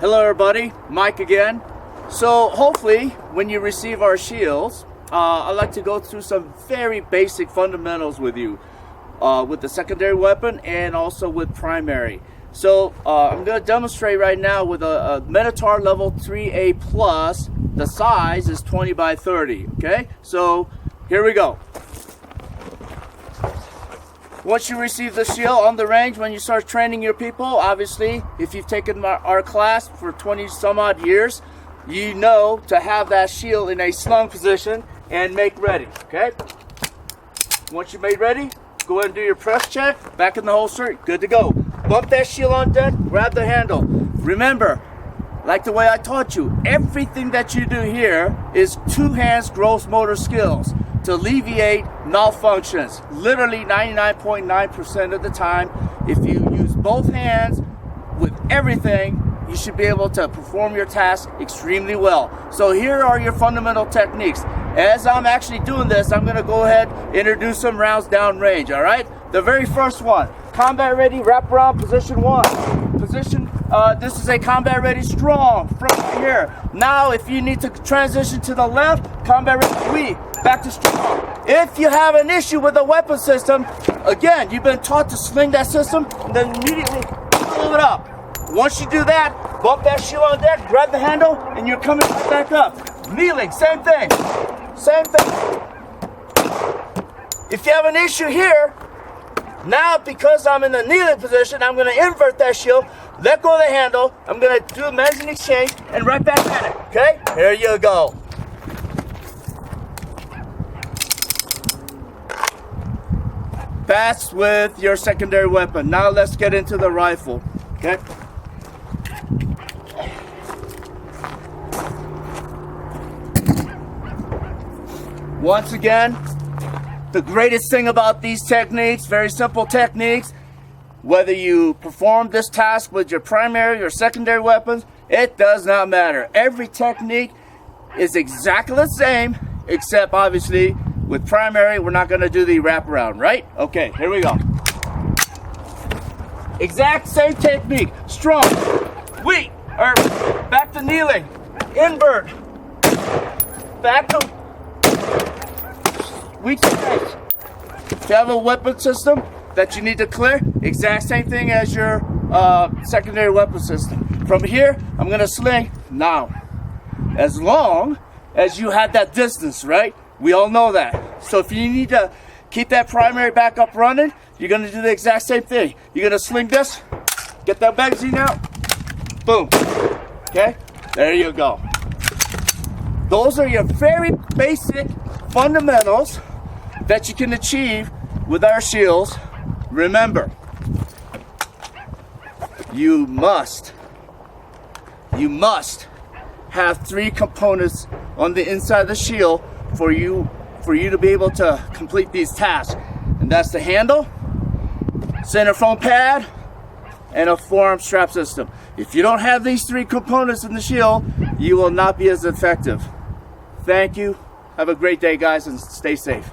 Hello everybody, Mike again. So hopefully when you receive our shields, I'd like to go through some very basic fundamentals with you with the secondary weapon and also with primary. So I'm going to demonstrate right now with a Minotaur level 3A plus. The size is 20 by 30, okay? So here we go. Once you receive the shield on the range, when you start training your people, obviously, if you've taken our class for 20 some odd years, you know to have that shield in a slung position and make ready, okay? Once you're made ready, go ahead and do your press check, back in the holster, good to go. Bump that shield on deck, grab the handle. Remember, like the way I taught you, everything that you do here is two hands gross motor skills to alleviate malfunctions. Literally 99.9% of the time, if you use both hands with everything, you should be able to perform your task extremely well. So here are your fundamental techniques. As I'm actually doing this, I'm gonna go ahead and introduce some rounds down range, all right? The very first one, combat ready, wrap around, position one. This is a combat ready strong from here. Now, if you need to transition to the left, combat ready, back to strong. If you have an issue with the weapon system, again, you've been taught to sling that system and then immediately pull it up. Once you do that, bump that shield on deck, grab the handle, and you're coming right back up. Kneeling, same thing. Same thing. If you have an issue here, now because I'm in the kneeling position, I'm going to invert that shield, let go of the handle, I'm going to do a magazine exchange, and right back at it, okay? Here you go. That's with your secondary weapon. Now let's get into the rifle, okay? Once again, the greatest thing about these techniques, very simple techniques, whether you perform this task with your primary or secondary weapons, it does not matter. Every technique is exactly the same, except obviously with primary, we're not going to do the wraparound, right? Okay, here we go. Exact same technique. Strong. Back to kneeling. Invert. Back to weak strength. If you have a weapon system that you need to clear, exact same thing as your secondary weapon system. From here, I'm going to sling now. As long as you have that distance, right? We all know that. So if you need to keep that primary back up running, you're going to do the exact same thing. You're going to sling this, get that magazine out, boom. Okay? There you go. Those are your very basic fundamentals that you can achieve with our shields. Remember, you must have three components on the inside of the shield for you to be able to complete these tasks. And that's the handle, center foam pad, and a forearm strap system. If you don't have these three components in the shield, you will not be as effective. Thank you. Have a great day, guys, and stay safe.